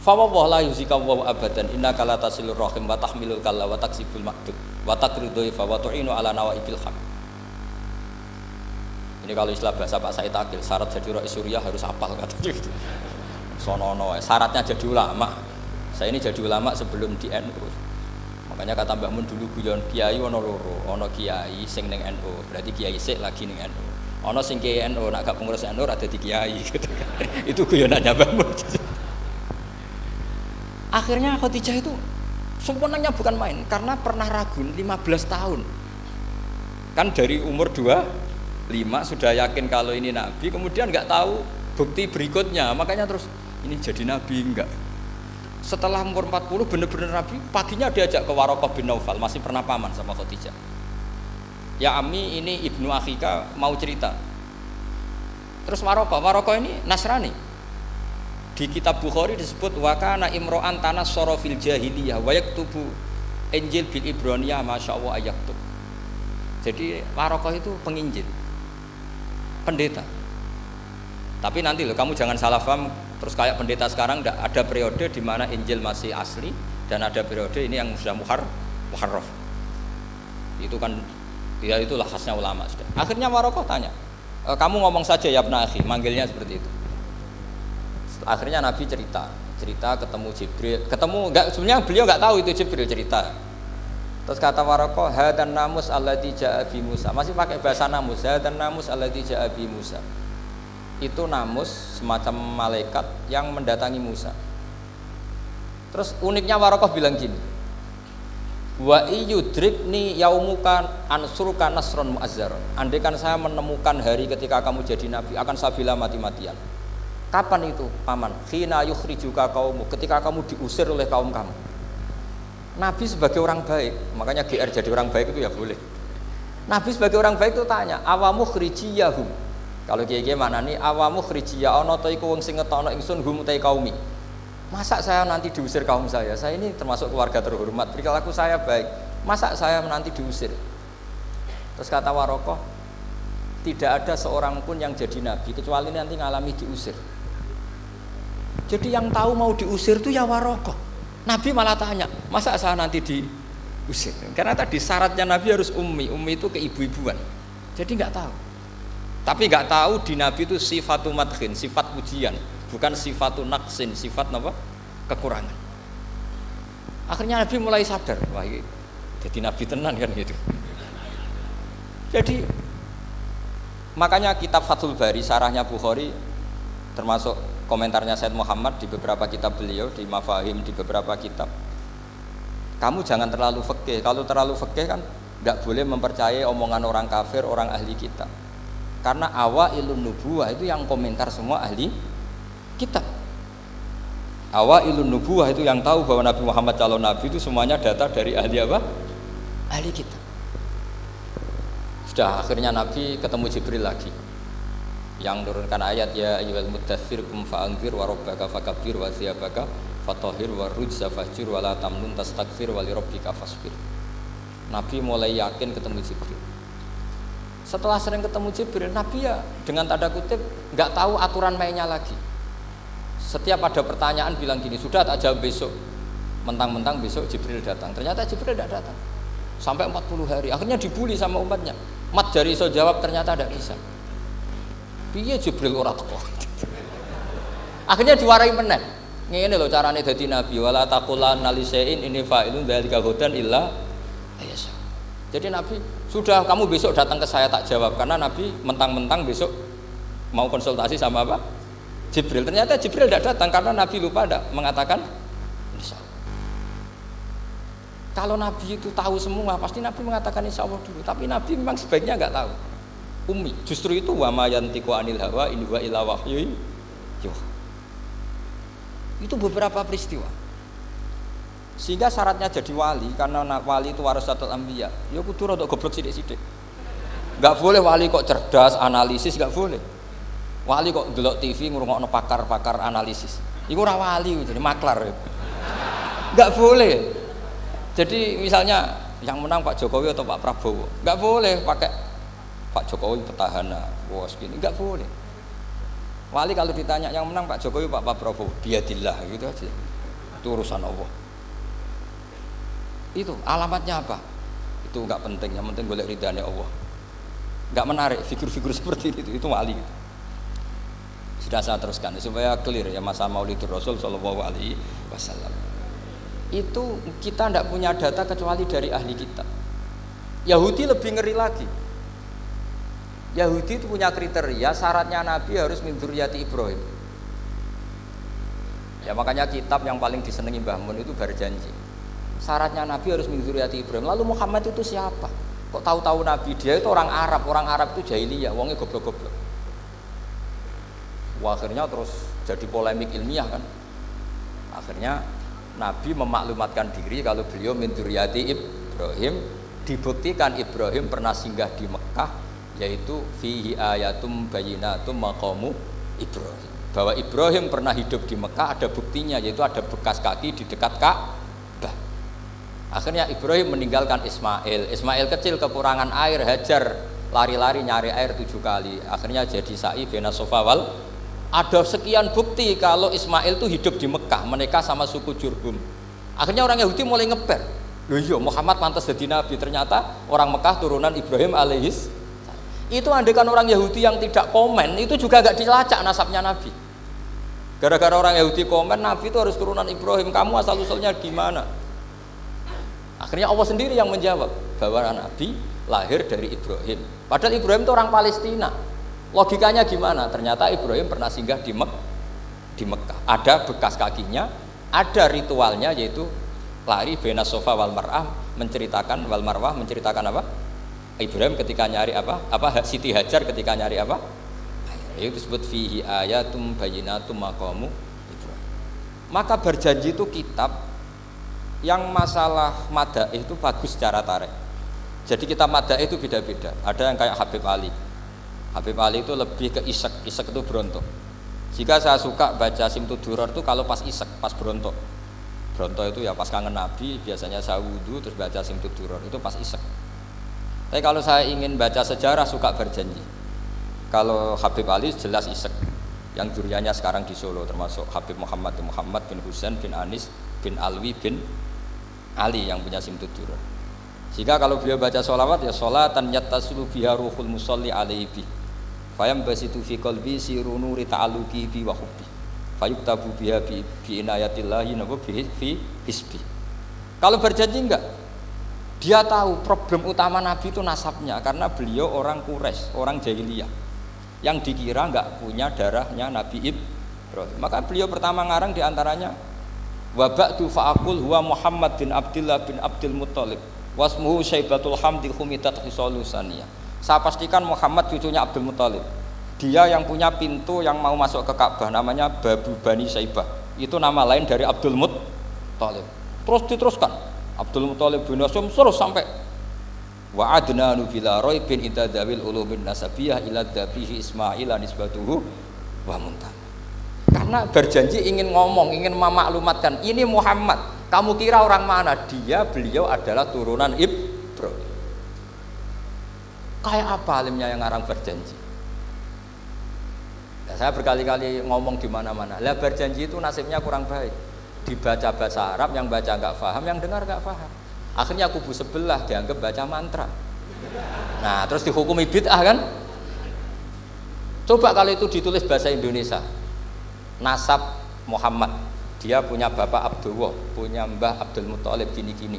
Fawwah la yuzika wa abadan innaka la tasilur rahim wa tahmilul kalla wa taksibul maqdud wa taqridu fa wa tu'inu ala nawaibil haq. Ini kalau istilah bahasa Pak Said Akil, syarat jadi Rais Suriah harus hafal katanya gitu. Sono-no, syaratnya jadi ulama. Saya ini jadi ulama sebelum di NU. Makanya kata Mbah Mun dulu guyon kiai ono loro, ono kiai sing ning NU, berarti kiai sik lagi ning NU. Ono sing kiai NU nek gak pengurus NU ora dadi kiai gitu kan. Itu guyonannya Mbah Mun. Akhirnya Khadijah itu sempurnanya bukan main karena pernah ragu 15 tahun. Kan dari umur 25 sudah yakin kalau ini nabi, kemudian enggak tahu bukti berikutnya. Makanya terus ini jadi nabi enggak. Setelah umur 40 benar-benar Nabi, paginya diajak ke Waraqah bin Naufal, masih pernah paman sama Khadijah. Ya Ami, ini ibnu akhika mau cerita. Terus Waraqah ini Nasrani. Di kitab Bukhari disebut wa kana imro'an tanassara fil jahiliyah wa yaktubu Injil bil Ibraniyah masyaallah ayaktub. Jadi Waraqah itu penginjil, pendeta. Tapi nanti loh, kamu jangan salah paham. Terus kayak pendeta sekarang ada periode di mana Injil masih asli dan ada periode ini yang sudah muharraf. Itu kan ya itulah khasnya ulama sudah. Akhirnya Waraqah tanya, kamu ngomong saja ya ibn akhi, manggilnya seperti itu. Akhirnya Nabi cerita ketemu Jibril, sebenarnya beliau nggak tahu itu Jibril cerita. Terus kata Waraqah, hadan namus alladzi ja'a bi Musa. Masih pakai bahasa namus, hadan namus alladzi ja'a bi Musa. Itu namus semacam malaikat yang mendatangi Musa. Terus uniknya Waraqah bilang gini, wa iyudrikni yaumuka ansuruka nasron mu'azzaron. Andaikan saya menemukan hari ketika kamu jadi nabi, akan saya bela mati-matian. Kapan itu paman? Khina yukhrijuka kaumu, ketika kamu diusir oleh kaum kamu. Nabi sebagai orang baik, makanya GR jadi orang baik itu ya boleh. Nabi sebagai orang baik itu tanya, awamu khrijiyahum. Kalau kiai-kiai mana nih awamu khrijiyah ana ta iku wong sing ngetokno ingsun hum ta kaumi. Masa saya nanti diusir kaum saya? Saya ini termasuk keluarga terhormat, perilaku saya baik. Masa saya nanti diusir? Terus kata Waraqah, tidak ada seorang pun yang jadi nabi kecuali nanti ngalami diusir. Jadi yang tahu mau diusir itu ya Waraqah. Nabi malah tanya, masa saya nanti diusir? Karena tadi syaratnya nabi harus ummi itu keibu-ibuan. Jadi nggak tahu. Tapi nggak tahu di Nabi itu sifatu madkhin, sifat pujian, bukan sifatu naqsin, sifat apa? Kekurangan. Akhirnya Nabi mulai sadar, wah ini jadi Nabi tenan kan gitu. Jadi makanya kitab Fathul Bari, sarahnya Bukhari, termasuk komentarnya Said Muhammad di beberapa kitab beliau, di Mafahim, di beberapa kitab. Kamu jangan terlalu fikih. Kalau terlalu fikih kan nggak boleh mempercayai omongan orang kafir, orang ahli kitab. Karena awailun nubuwah itu yang komentar semua ahli kitab. Awailun nubuwah itu yang tahu bahwa Nabi Muhammad calon nabi itu semuanya data dari ahli apa? Ahli kitab. Sudah akhirnya Nabi ketemu Jibril lagi yang turunkan ayat ya ayyuhal muddatsir qum fa'anzir wa rabbaka fakabbir wa thiyabaka fatahhir wa rujza fahjur wa la tamnun tastakfir wa li rabbika fasbir. Nabi mulai yakin ketemu Jibril. Setelah sering ketemu Jibril, Nabi ya dengan tanda kutip nggak tahu aturan mainnya lagi. Setiap ada pertanyaan bilang gini, sudah tak jawab besok. Mentang-mentang besok Jibril datang. Ternyata Jibril tidak datang. Sampai 40 hari. Akhirnya dibully sama umatnya. Mat jari iso jawab ternyata tidak bisa. Piye Jibril ora teko. Akhirnya diwarai meneh. Ngene lho carane dadi nabi, wala taqulanna lisein ini fa'ilun dzalika hudan illa ayasa. Jadi nabi, sudah kamu besok datang ke saya tak jawab karena nabi mentang-mentang besok mau konsultasi sama apa? Jibril. Ternyata Jibril tidak datang karena nabi lupa tidak mengatakan insya Allah. Kalau nabi itu tahu semua, pasti nabi mengatakan insya Allah dulu. Tapi nabi memang sebaiknya nggak tahu. Umi, justru itu wa ma yantiqu anil hawa in huwa illa wahyu yuha. Itu beberapa peristiwa. Sehingga syaratnya jadi wali, karena wali itu warasatul anbiya. Ya kudu rada goblok sithik-sithik. Enggak boleh wali kok cerdas, analisis enggak boleh. Wali kok delok TV ngrungokno pakar-pakar analisis. Iku ora wali, jadi maklar. Enggak boleh. Jadi misalnya yang menang Pak Jokowi atau Pak Prabowo, enggak boleh pakai Pak Jokowi petahana, wah segini, enggak boleh. Wali kalau ditanya yang menang Pak Jokowi Pak Prabowo, biadillah gitu aja. Itu urusan Allah. Itu alamatnya apa? Itu enggak penting, yang penting golek ridhanya Allah. Enggak menarik figur-figur seperti itu wali gitu. Sudah saya teruskan supaya clear ya masa Maulidur Rasul sallallahu alaihi wasallam. Itu kita tidak punya data kecuali dari ahli kitab. Yahudi lebih ngeri lagi. Yahudi itu punya kriteria syaratnya Nabi harus min dzurriyyati Ibrahim. Ya makanya kitab yang paling disenangi Mbah Mun itu berjanji. Syaratnya Nabi harus min dzurriyyati Ibrahim. Lalu Muhammad itu siapa? Kok tahu-tahu Nabi? Dia itu orang Arab itu jahiliyah, wongnya goblok-goblok. Wah, akhirnya terus jadi polemik ilmiah kan. Akhirnya Nabi memaklumatkan diri kalau beliau min dzurriyyati Ibrahim. Dibuktikan Ibrahim pernah singgah di Mekah, yaitu fihi ayatum bayyinatum maqamu Ibrahim. Bahwa Ibrahim pernah hidup di Mekah ada buktinya, yaitu ada bekas kaki di dekat Ka'bah. Akhirnya Ibrahim meninggalkan Ismail. Ismail kecil kekurangan air, Hajar lari-lari nyari air 7 kali. Akhirnya jadi sa'i bena Safa wal. Ada sekian bukti kalau Ismail itu hidup di Mekah, menikah sama suku Jurhum. Akhirnya orang Yahudi mulai ngeper. Loh iya, Muhammad pantas jadi nabi. Ternyata orang Mekah turunan Ibrahim alaihis. Itu andekan orang Yahudi yang tidak komen, itu juga gak dilacak nasabnya Nabi. Gara-gara orang Yahudi komen, Nabi itu harus turunan Ibrahim. Kamu asal-usulnya gimana? Akhirnya Allah sendiri yang menjawab bahwa Nabi lahir dari Ibrahim. Padahal Ibrahim itu orang Palestina. Logikanya gimana? Ternyata Ibrahim pernah singgah di Mekah. Ada bekas kakinya, ada ritualnya yaitu lari bena Safa wal Marwah, menceritakan wal Marwah menceritakan apa? Ibrahim ketika nyari apa Siti Hajar ketika nyari apa? Itu disebut fihi ayatum bayyinatum maqamu Ibrahim. Maka berjanji itu kitab yang masalah madaih itu bagus secara tarikh. Jadi kitab madaih itu beda-beda. Ada yang kayak Habib Ali. Habib Ali itu lebih ke isek itu berontok. Jika saya suka baca Simtud Duror itu kalau pas isek, pas berontok. Berontok itu ya pas kangen Nabi, biasanya saya wudu terus baca Simtud Duror itu pas isek. Tapi kalau saya ingin baca sejarah suka berjanji. Kalau Habib Ali jelas isek. Yang duriannya sekarang di Solo termasuk Habib Muhammad bin Husain bin Anis bin Alwi bin Ali yang punya Simtud Duror. Jika kalau beliau baca sholawat ya sholatan yattasulu biha ruhul musalli alaihi bi. Fayam basitu fi qalbi siru nuri ta'alluqi bi wa hubbi. Fayuktabu biha bi inayatillahi nabu fi hisbi. Kalau berjanji enggak? Dia tahu problem utama Nabi itu nasabnya karena beliau orang Quraisy, orang jahiliyah yang dikira enggak punya darahnya Nabi Ibrahim. Maka beliau pertama ngarang diantaranya wa ba'du fa'aqul huwa Muhammad bin Abdullah bin Abdul Muttalib wasmuhu Syaibatul Hamdil Humidat Khisalusaniyah. Saya pastikan Muhammad cucunya Abdul Muttalib. Dia yang punya pintu yang mau masuk ke Ka'bah namanya Babu Bani Syaibah. Itu nama lain dari Abdul Muttalib. Terus diteruskan Abdul Muttalib bin Hasyim terus sampai wa adnanu bila raibin itadzawil ulumin nasabiyah ila dzabihi Ismail nisbatuhu wa muntan. Karena berjanji ingin ngomong, ingin memaklumatkan ini Muhammad. Kamu kira orang mana? Beliau adalah turunan Ibrahim. Kayak apa alimnya yang ngarang berjanji? Nah, saya berkali-kali ngomong di mana-mana. Lah berjanji itu nasibnya kurang baik. Dibaca bahasa Arab, yang baca nggak paham, yang dengar nggak paham. Akhirnya kubu sebelah dianggap baca mantra. Nah, terus dihukumi bid'ah kan? Coba kalau itu ditulis bahasa Indonesia. Nasab Muhammad, dia punya bapak Abdullah, punya mbah Abdul Muthalib gini-gini.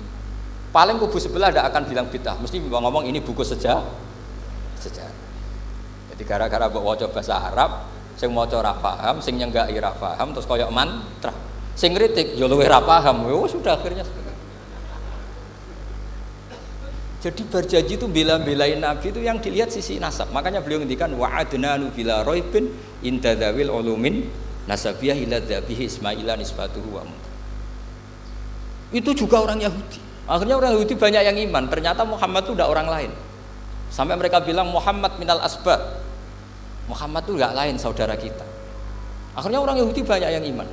Paling kubu sebelah tidak akan bilang bid'ah, mesti ngomong ini buku sejarah. Jadi gara-gara mbok waca bahasa Arab, sing maca ora paham, sing nyenggaki ora paham, terus koyok mantra. Sing kritik yo luwih ora paham. Sudah akhirnya. Jadi berjanji itu bela-belain Nabi itu yang dilihat sisi nasab. Makanya beliau ngendikan wa'adnanu bila raibin inda dzawil ulumin nasabiyah ila dzabihi ismaila nisbatuhu wa mut. Itu juga orang Yahudi. Akhirnya orang Yahudi banyak yang iman. Ternyata Muhammad itu udah orang lain. Sampai mereka bilang Muhammad minal asbab. Muhammad itu enggak lain saudara kita. Akhirnya orang Yahudi banyak yang iman.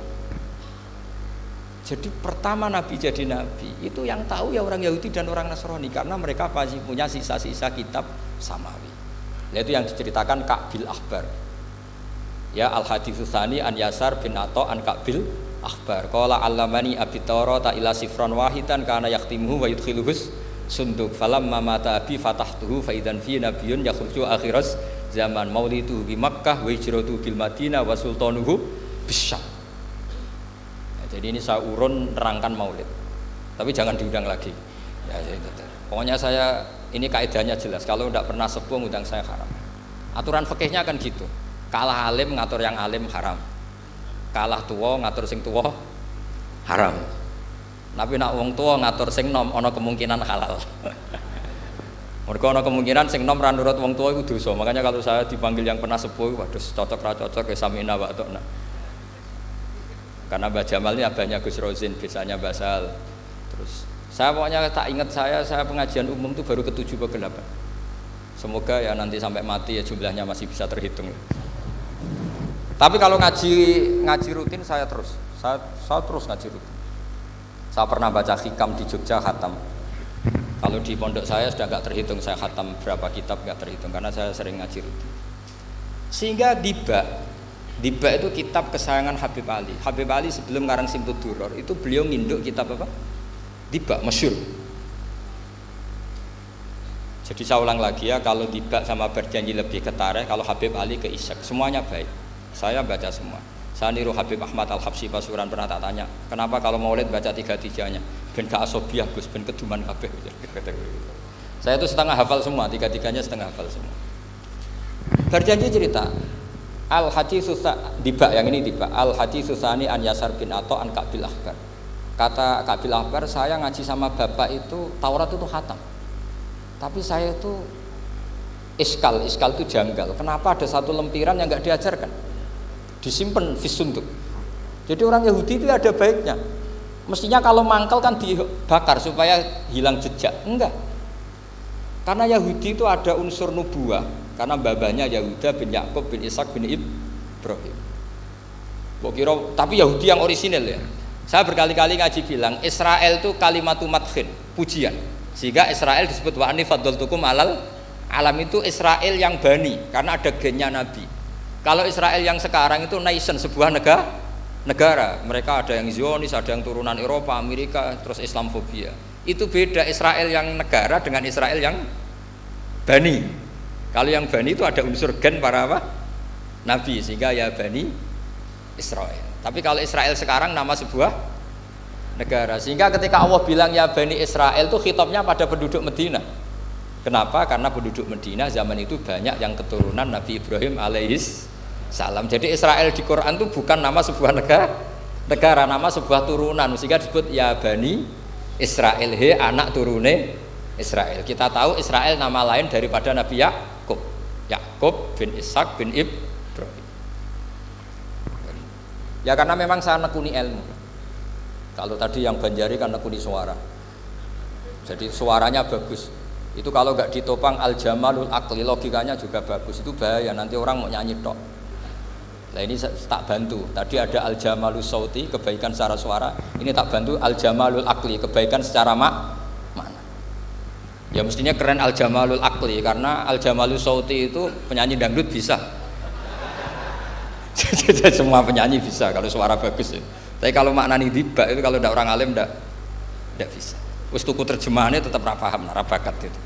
Jadi pertama Nabi jadi Nabi itu yang tahu ya orang Yahudi dan orang Nasrani karena mereka pasti punya sisa-sisa kitab samawi. Yaitu yang diceritakan Ka'bil Akhbar. Ya al-haditsus tsani an Yasar bin Atha an Ka'bil Akhbar. Qala allamani abi Tawrata ila sifran wahidan kana yaqtimuhu wa yudkhiluhus sunduk falamma mata abi fatahtuhu fa idan fi nabiyyun yakhruju akhiras zaman maulidu bi Makkah wa hijratu bil Madinah wa sultanuhu bisyam. Jadi ini saya urun nerangkan maulid, tapi jangan diundang lagi. Ya, pokoknya saya ini kaidahnya jelas. Kalau tidak pernah sepuh undang saya haram. Aturan fikihnya kan gitu. Kalah alim ngatur yang alim haram. Kalah tua ngatur sing tua haram. Tapi nak wong tua ngatur sing nom, ono kemungkinan halal. Mereka ono kemungkinan sing nom ra nurut wong tua itu dosa. Makanya kalau saya dipanggil yang pernah sepuh, waduh cocok ra cocok ya samina wa ta'na. Karena Mbah Jamal ini abahnya Gus Rozin, biasanya Basal. Terus saya pokoknya tak ingat saya pengajian umum itu baru ke-7 ke 8. Semoga ya nanti sampai mati ya jumlahnya masih bisa terhitung. Tapi kalau ngaji rutin saya terus ngaji rutin. Saya pernah baca hikam di Jogja khatam. Kalau di pondok saya sudah nggak terhitung saya khatam berapa kitab nggak terhitung karena saya sering ngaji rutin. Sehingga Diba itu kitab kesayangan Habib Ali. Habib Ali sebelum ngarang Simtud Duror itu beliau nginduk kitab apa? Diba, masyhur. Jadi saya ulang lagi ya, kalau Diba sama berjanji lebih ke tarikh, kalau Habib Ali ke Isyak, semuanya baik. Saya baca semua. Saya niru Habib Ahmad Al-Habsyi Pasuruan pernah tak tanya, kenapa kalau maulid baca 3-3-nya? Ben ka asobiah Gus, ben keduman kabeh. Saya itu setengah hafal semua, 3-3-nya setengah hafal semua. Berjanji cerita Al-Haditsus Diba, yang ini Diba. Al-Haditsus tsani an Yasar bin Atha an Ka'bil Akhbar. Kata Ka'bil Akhbar, saya ngaji sama bapak itu Taurat itu khatam. Tapi saya itu iskal itu janggal. Kenapa ada satu lempiran yang enggak diajarkan? Disimpan fisunduk. Jadi orang Yahudi itu ada baiknya. Mestinya kalau mangkal kan dibakar supaya hilang jejak. Enggak. Karena Yahudi itu ada unsur nubuah. Karena babanya Yahuda bin Yakub bin Ishak bin Ibrahim. Tapi Yahudi yang orisinal ya. Saya berkali-kali ngaji bilang Israel itu kalimatu madhin, pujian. Sehingga Israel disebut wa ani faddaltukum alal alam, itu Israel yang bani karena ada gennya Nabi. Kalau Israel yang sekarang itu nation, sebuah negara. Mereka ada yang Zionis, ada yang turunan Eropa, Amerika, terus Islamofobia. Itu beda Israel yang negara dengan Israel yang bani. Kalau yang Bani itu ada unsur gen para apa? Nabi, sehingga ya Bani Israel. Tapi kalau Israel sekarang nama sebuah negara, sehingga ketika Allah bilang ya Bani Israel itu khitabnya pada penduduk Medina. Kenapa? Karena penduduk Medina zaman itu banyak yang keturunan Nabi Ibrahim alaihis salam. Jadi Israel di Quran itu bukan nama sebuah negara, nama sebuah turunan, sehingga disebut ya Bani Israel, he anak turune Israel. Kita tahu Israel nama lain daripada Nabi Yakub bin Ishak bin Ibrahim. Ya karena memang saya nekuni ilmu. Kalau tadi yang Banjari kan nekuni suara. Jadi suaranya bagus. Itu kalau nggak ditopang al-jamalul akli, logikanya juga bagus. Itu bahaya, nanti orang mau nyanyi tok. Nah ini tak bantu. Tadi ada al-jamalul sauti, kebaikan secara suara. Ini tak bantu al-jamalul akli, kebaikan secara makna. Ya mestinya keren al-jamalul akli, karena al-jamalul sauti itu penyanyi dangdut bisa. Semua penyanyi bisa kalau suara bagus. Tapi kalau maknani tiba itu kalau tidak orang alim tidak bisa. Wis tuku terjemahannya tetap ra paham, ra bakat itu.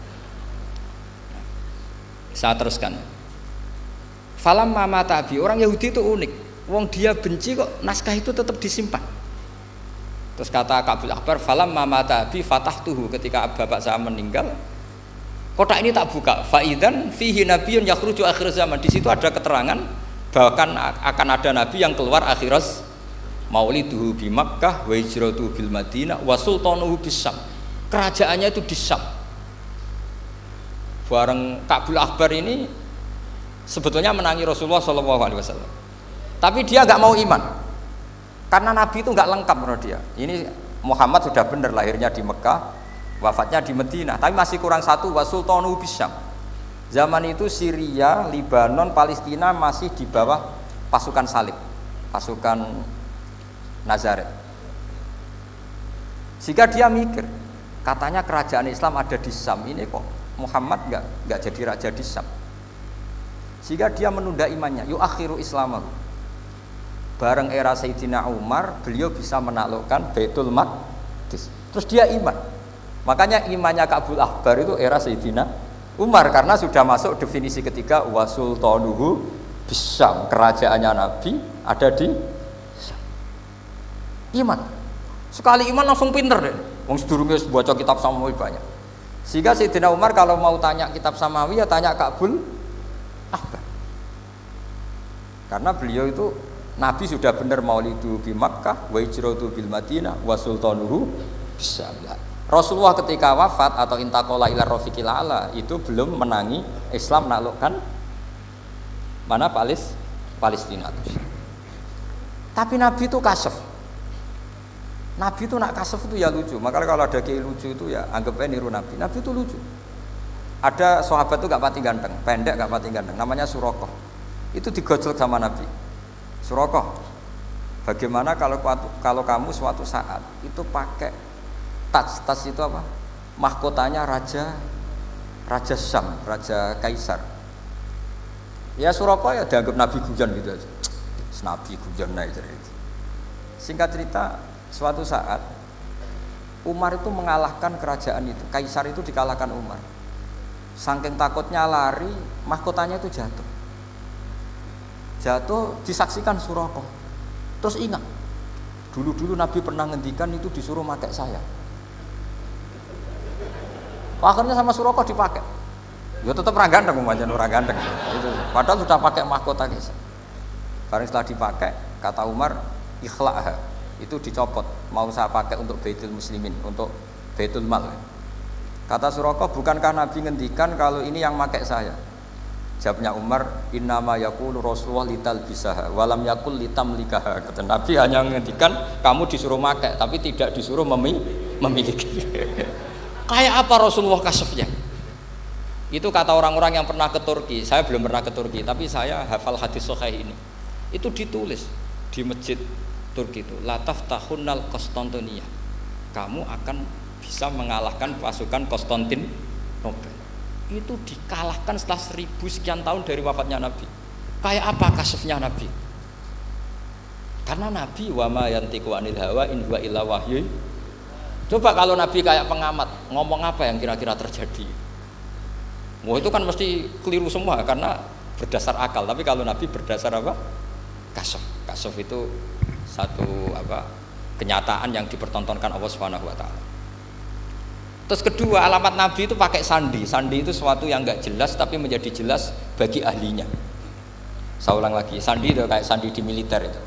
Saya teruskan. Falam mama tabi, orang Yahudi itu unik. Wong dia benci kok naskah itu tetap disimpan. Terus kata Kabul Akbar, falam mama tabi fatahtuhu, ketika bapak saya meninggal, kotak ini tak buka. Faidan fihi nabiyyun yakhruju akhir zaman. Di situ ada keterangan bahkan akan ada nabi yang keluar akhirat, mauliduhu bi Makkah wa hijratuhu bil Madinah wa sultanuhu bis Syam. Kerajaannya itu di Syam. Bareng Kabul Akbar ini sebetulnya menangi Rasulullah SAW, tapi dia nggak mau iman karena Nabi itu nggak lengkap menurut dia. Ini Muhammad sudah benar lahirnya di Mekah, wafatnya di Madinah, tapi masih kurang satu, wa sultanu bisyam. Zaman itu Syria, Libanon, Palestina masih di bawah pasukan salib, pasukan Nazaret. Sehingga dia mikir, katanya kerajaan Islam ada di Syam, ini kok Muhammad nggak jadi raja di Syam. Sehingga dia menunda imannya, yuakhiru islamahu. Bareng era Sayyidina Umar, beliau bisa menaklukkan Baitul Maqdis. Terus dia iman. Makanya imannya Kabul Akbar itu era Sayyidina Umar, karena sudah masuk definisi ketiga, wa sultanuhu bisyam, kerajaannya Nabi ada di Syam. Iman. Sekali iman langsung pinter deh. Wong sedurunge baca kitab Samawi banyak. Sehingga Sayyidina Umar kalau mau tanya kitab Samawi ya tanya Kabul Akbar. Karena beliau itu Nabi sudah benar maulidu bi Makkah wa hijratu bil Madinah wa sultanuhu bisyam. Rasulullah ketika wafat atau intaqala ila rafiqil ala itu belum menangi Islam menaklukkan mana Palestina. Tapi Nabi itu kasef. Nabi itu nak kasef itu ya lucu. Makanya kalau ada kiai lucu itu ya anggap aja niru Nabi. Nabi itu lucu. Ada sahabat itu gak pati ganteng, pendek gak pati ganteng, namanya Surakoh. Itu digojlok sama Nabi. Surakoh, bagaimana kalau kamu suatu saat itu pakai tas itu apa? Mahkotanya raja Syam, raja Kaisar. Ya Surakoh ya dianggap Nabi guyon gitu aja. Nabi guyon aja. Singkat cerita, suatu saat Umar itu mengalahkan kerajaan itu, Kaisar itu dikalahkan Umar. Saking takutnya lari, mahkotanya itu jatuh disaksikan Surakoh. Terus ingat, dulu Nabi pernah ngendikan itu disuruh pakai saya. Akhirnya sama Surakoh dipakai. Ya tetap orang ganteng, orang ganteng. Itu. Padahal sudah pakai mahkota Kaisar. Barang setelah dipakai, kata Umar, ikhla'ha, itu dicopot. Mau saya pakai untuk Baitul Muslimin, untuk Baitul Mal. Kata Surakoh, bukankah Nabi ngendikan kalau ini yang pakai saya? Jawabnya Umar, innama yaqulu Rasulullah litalbisaha walam yaqul litamlikaha. Kata Nabi hanya ngendikan kamu disuruh pakai tapi tidak disuruh memiliki. Kayak apa Rasulullah kasefnya? Itu kata orang-orang yang pernah ke Turki. Saya belum pernah ke Turki, tapi saya hafal hadis sahih ini. Itu ditulis di masjid Turki itu, la taftahunnal Konstantiniyah. Kamu akan bisa mengalahkan pasukan Konstantinopel. Itu dikalahkan setelah 1000 sekian tahun dari wafatnya Nabi. Kayak apa kasefnya Nabi? Karena Nabi wa ma yantiqu anil hawa in huwa illa wahyu. Coba kalau Nabi kayak pengamat, ngomong apa yang kira-kira terjadi? Wah itu kan mesti keliru semua karena berdasar akal. Tapi kalau Nabi berdasar apa? Kasef. Kasef itu satu apa? Kenyataan yang dipertontonkan Allah Subhanahu wa taala. Terus kedua, alamat Nabi itu pakai sandi. Sandi itu sesuatu yang enggak jelas tapi menjadi jelas bagi ahlinya. Saya ulang lagi, sandi itu kayak sandi di militer itu.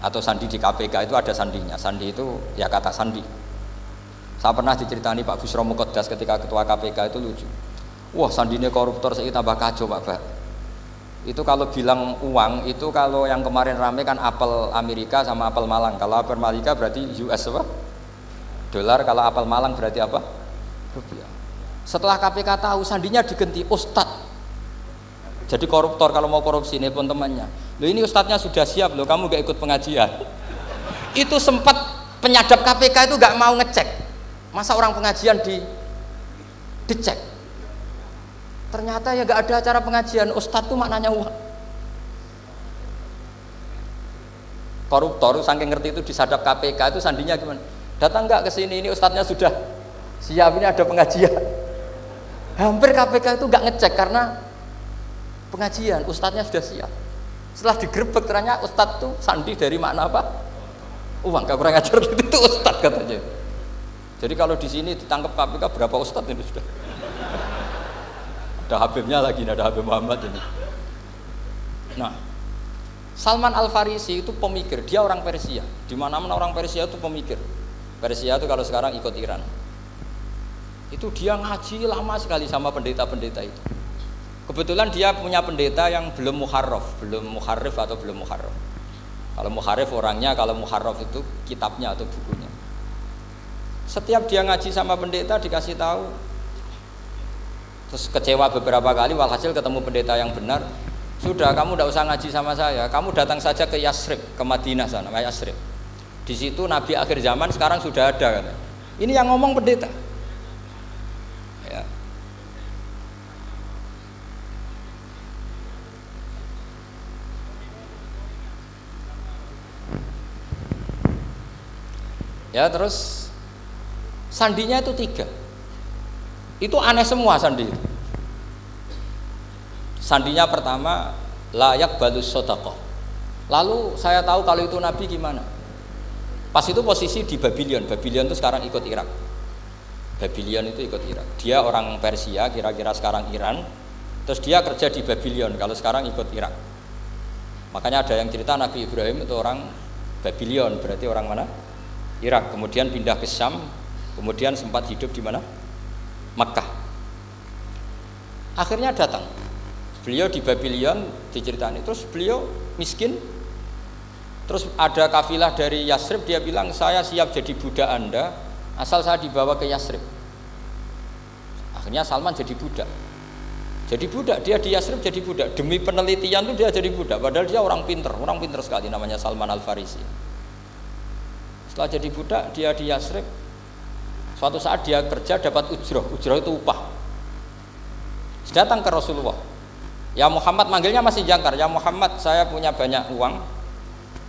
Atau sandi di KPK itu ada sandinya. Sandi itu ya kata sandi. Saya pernah diceritani Pak Busro Muqaddas ketika ketua KPK itu lucu. Wah, sandinya koruptor saya tambah kacau Pak. Itu kalau bilang uang itu kalau yang kemarin rame kan apel Amerika sama apel Malang. Kalau apel Amerika berarti US apa? Dolar, kalau apel Malang berarti apa? Rupiah. Setelah KPK tahu sandinya diganti Ustadz. Jadi koruptor kalau mau korupsi ini pun temannya. Loh ini Ustadznya sudah siap loh, kamu gak ikut pengajian. Itu sempat penyadap KPK itu gak mau ngecek. Masa orang pengajian dicek? Ternyata ya gak ada acara pengajian. Ustadz itu maknanya uang. koruptor saking ngerti itu disadap KPK itu sandinya gimana? Datang nggak ke sini, ini ustadznya sudah siap, ini ada pengajian. Hampir KPK itu nggak ngecek karena pengajian, ustadznya sudah siap. Setelah digerebek ternyata ustadz tuh sandi dari makna apa? Uang, gak kurang ajar itu ustadz katanya. Jadi kalau di sini ditangkap KPK berapa ustadz ini sudah? Ada Habibnya lagi, ada Habib Muhammad ini. Nah, Salman Al Farisi itu pemikir, dia orang Persia. Di mana-mana orang Persia itu pemikir. Persia itu kalau sekarang ikut Iran. Itu dia ngaji lama sekali sama pendeta-pendeta itu. Kebetulan dia punya pendeta yang belum muharraf, belum muharrif atau belum muharraf. Kalau muharrif orangnya, kalau muharraf itu kitabnya atau bukunya. Setiap dia ngaji sama pendeta dikasih tahu, terus kecewa beberapa kali, walhasil ketemu pendeta yang benar. Sudah, kamu tidak usah ngaji sama saya, kamu datang saja ke Yasrib, ke Madinah sana, Yasrib. Di situ Nabi akhir zaman sekarang sudah ada, katanya. Ini yang ngomong pendeta. Ya. Ya, terus sandinya itu 3. Itu aneh semua sandi itu. Sandinya pertama layak balus sodaqah. Lalu saya tahu kalau itu Nabi gimana. Pas itu posisi di Babylon. Babylon itu sekarang ikut Irak. Babylon itu ikut Irak. Dia orang Persia, kira-kira sekarang Iran. Terus dia kerja di Babylon. Kalau sekarang ikut Irak. Makanya ada yang cerita Nabi Ibrahim itu orang Babylon. Berarti orang mana? Irak. Kemudian pindah ke Syam. Kemudian sempat hidup di mana? Makkah. Akhirnya datang. Beliau di Babylon diceritain. Terus beliau miskin. Terus ada kafilah dari Yasrib, dia bilang saya siap jadi budak Anda asal saya dibawa ke Yasrib. Akhirnya Salman jadi budak. Jadi budak, dia di Yasrib jadi budak. Demi penelitian itu dia jadi budak. Padahal dia orang pinter sekali, namanya Salman Al Farisi. Setelah jadi budak, dia di Yasrib. Suatu saat dia kerja dapat ujroh itu upah. Datang ke Rasulullah. Ya Muhammad, manggilnya masih jangkar. Ya Muhammad, saya punya banyak uang.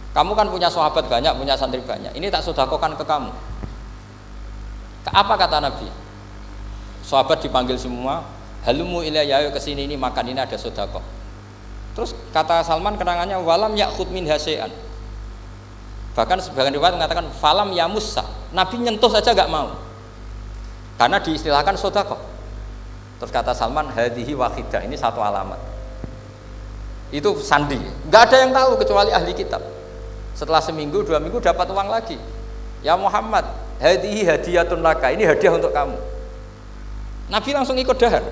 Kamu kan punya sahabat banyak, punya santri banyak. Ini tak sedekahkan ke kamu. Apa kata Nabi? Sahabat dipanggil semua. Halumu ilayya, ayo kesini, ini makan, ini ada sedekah. Terus kata Salman kenangannya walam ya'khud min hasya'an. Bahkan sebagian riwayat mengatakan falam yamussa. Nabi nyentuh saja gak mau. Karena diistilahkan sedekah. Terus kata Salman hadhihi wahidah, ini satu alamat. Itu sandi. Gak ada yang tahu kecuali ahli kitab. Setelah seminggu, 2 minggu dapat uang lagi. Ya Muhammad, hadhihi hadiyatun laka, ini hadiah untuk kamu. Nabi langsung ikut dahar.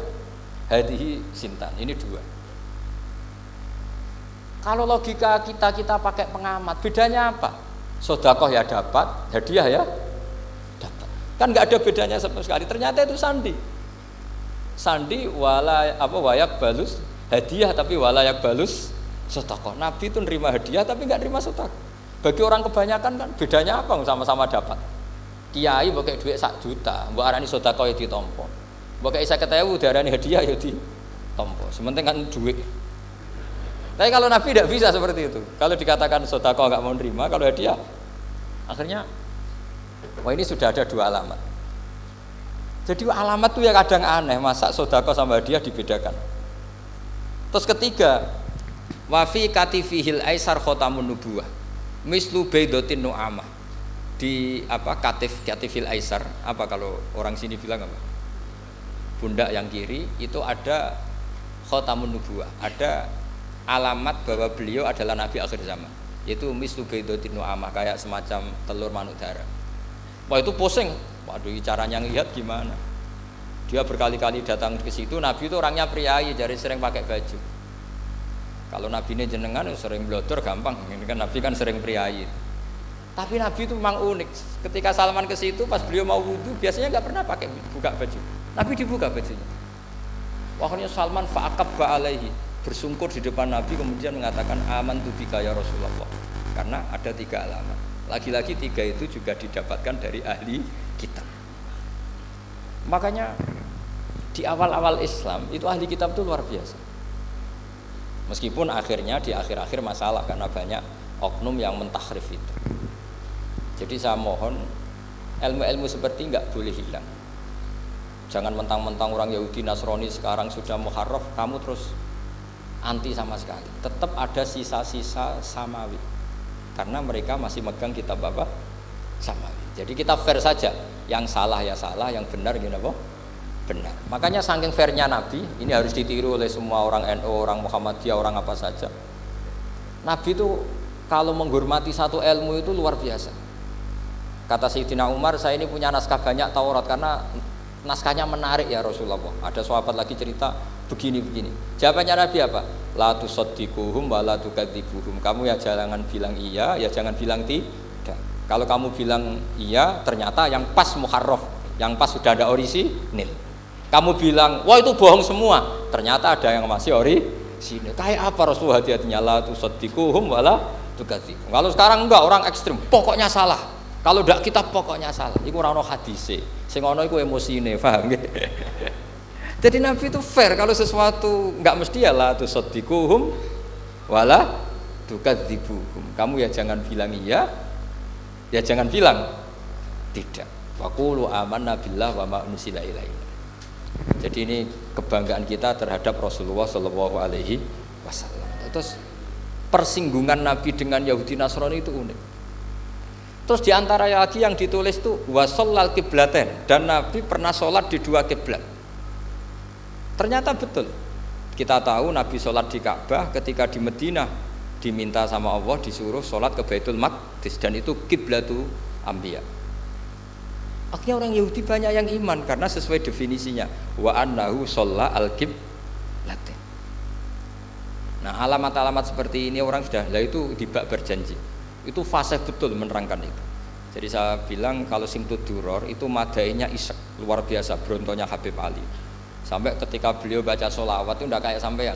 Hadhihi sintan, ini 2. Kalau logika kita pakai pengamat, bedanya apa? Sedekah ya dapat, hadiah ya dapat. Kan nggak ada bedanya sama sekali. Ternyata itu sandi. Sandi wayak balus hadiah tapi walayak balus sedekah. Nabi itu nerima hadiah tapi nggak nerima sedekah. Bagi orang kebanyakan kan bedanya apa? Sama-sama dapat. Kiai pakai duit 1 juta, mbok arani sedekah ya ditampa. Mbok kei 50.000 diarani hadiah ya ditampa. Sementing kan duit. Tapi kalau Nabi tidak bisa seperti itu. Kalau dikatakan sedekah nggak mau nerima, kalau hadiah akhirnya wah ini sudah ada 2 alamat. Jadi alamat tuh ya kadang aneh, masa sedekah sama hadiah dibedakan. Terus ketiga, wa fi katifihil aisar khatamun nubuwah. Mislu baidatin nu'amah. Di katifil aisar, apa kalau orang sini bilang apa? Pundak yang kiri itu ada khatamun nubuwah, ada alamat bahwa beliau adalah nabi akhir zaman. Yaitu mislu baidatin nu'amah, kayak semacam telur manuk dara. Wah itu pusing. Waduh, caranya ngelihat gimana? Dia berkali-kali datang ke situ. Nabi itu orangnya priayi, jadi sering pakai baju. Kalau Nabi ini jenengan sering blodor gampang. Ini kan Nabi kan sering priayi. Tapi Nabi itu memang unik. Ketika Salman ke situ, pas beliau mau wudu, biasanya nggak pernah pakai buka baju. Nabi dibuka bajunya. Akhirnya Salman fa'aqabba alaihi, bersungkur di depan Nabi, kemudian mengatakan amantu bika ya Rasulullah. Karena ada 3 alamat. Lagi-lagi 3 itu juga didapatkan dari ahli kitab. Makanya di awal-awal Islam itu ahli kitab itu luar biasa. Meskipun akhirnya di akhir-akhir masalah karena banyak oknum yang mentahrif itu. Jadi saya mohon ilmu-ilmu seperti nggak boleh hilang. Jangan mentang-mentang orang Yahudi Nasrani sekarang sudah muharraf kamu terus anti sama sekali. Tetap ada sisa-sisa samawi karena mereka masih megang kitab apa? Samawi. Jadi kita fair saja, yang salah ya salah, yang benar gini apa? Benar. Makanya saking fairnya Nabi, ini harus ditiru oleh semua orang NU, orang Muhammadiyah, orang apa saja. Nabi itu kalau menghormati satu ilmu itu luar biasa. Kata Sayyidina Umar, saya ini punya naskah banyak Taurat karena naskahnya menarik ya Rasulullah. Ada sahabat lagi cerita begini-begini. Jawabannya Nabi apa? La tusaddiquhum wa la tukadzibuhum. Kamu ya jangan bilang iya, ya jangan bilang tidak. Kalau kamu bilang iya, ternyata yang pas muharraf, yang pas sudah ada orisinil. Kamu bilang, wah itu bohong semua, ternyata ada yang masih orisinil. Kayak apa Rasulullah hati-hatinya? La tusaddiquhum wa la tukadzibuhum. Kalau sekarang enggak, orang ekstrem, pokoknya salah. Kalau ndak kitab pokoknya salah. Iku ora ono hadise. Sing ono iku emosine, paham nggih? Jadi Nabi itu fair, kalau sesuatu enggak mesti ya la tusaddiquhum wala tukadzibuhum. Kamu ya jangan bilang iya, ya jangan bilang tidak. Waqulu amanna billah wa ma unzila ilaina. Jadi ini kebanggaan kita terhadap Rasulullah sallallahu alaihi wasallam. Terus persinggungan Nabi dengan Yahudi Nasrani itu unik. Terus diantara lagi yang ditulis itu wasallal qiblatain, dan Nabi pernah sholat di dua kiblat. Ternyata betul. Kita tahu Nabi sholat di Ka'bah, ketika di Madinah diminta sama Allah disuruh sholat ke Baitul Maqdis, dan itu kiblatu anbiya. Akhirnya orang Yahudi banyak yang iman karena sesuai definisinya wa annahu shalla al-qiblatain. Nah, alamat-alamat seperti ini orang sudah, lah itu dibak berjanji. Itu fasih betul menerangkan itu. Jadi saya bilang kalau Simtud Duror itu madainya isek luar biasa, brontonya Habib Ali. Sampai ketika beliau baca sholawat itu tidak kayak sampean.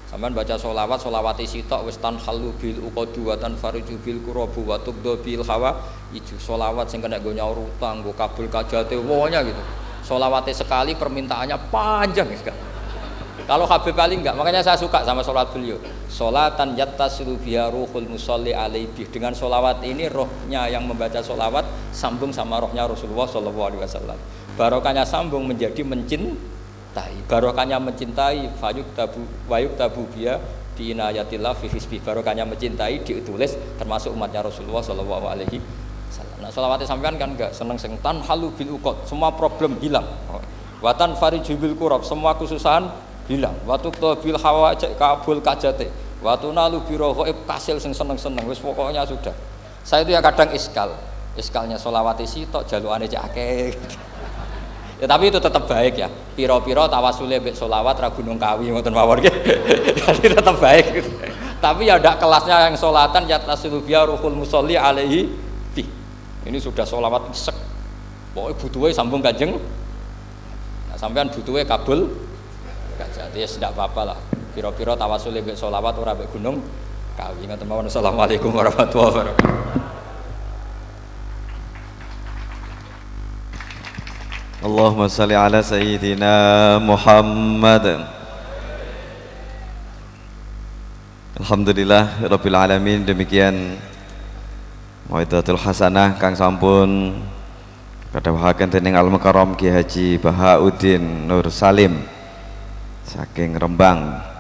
Sampean baca sholawat, sholawati sitok wis tanhalu bil uqadu wa tanfariju bil qurabu wa tuqdu bil hawa itu sholawat sing kena go nyaur utang, go kabul kajate wonya gitu. Sholawatnya sekali permintaannya panjang sekali. Kalau Habib Ali enggak, makanya saya suka sama sholat beliau. Sholatan yattasilu biha ruhul musolli alaihi. Dengan sholawat ini rohnya yang membaca sholawat sambung sama rohnya Rasulullah SAW. Barokahnya sambung menjadi mencintai. Barokahnya mencintai wayuk tabu biha di inayatillah fi hisbi. Barokahnya mencintai ditulis termasuk umatnya Rasulullah SAW. Nah sholawatnya sampean kan enggak seneng tan halu bil uqad, semua problem hilang. Watan fariju bil kurab, semua kesusahan hilang. Waktu bil hawa cek kabul kajate. Waktu nalu biro ghaib kasil sing seneng-seneng. Wis pokoknya sudah. Saya itu ya kadang iskalnya sholawati sitok jalukane cek akeh. Ya tapi itu tetap baik ya. Piro-piro tawasule mbek sholawat ra Gunung Kawi ngoten mawon nggih. Jadi tetap baik gitu. Tapi ya ndak kelasnya yang sholatan yatasilu biya ruhul musolli alaihi fi. Ini sudah sholawat isek. Pokoke butuhe sambung Kanjeng. Nah, sampean butuhe kabul. Jadi ya tidak apa-apa lah. Piro-piro tawasul mbek sholawat ora mbek Gunung Kawi. Ngoten mawon. Assalamualaikum warahmatullahi wabarakatuh. Allahumma shalli ala sayyidina Muhammad. Alhamdulillah rabbil alamin. Demikian Mau'izatul Hasanah kang sampun kadhawuhaken dening Al-Mukarram Ki Haji Bahauddin Nur Salim saking Rembang.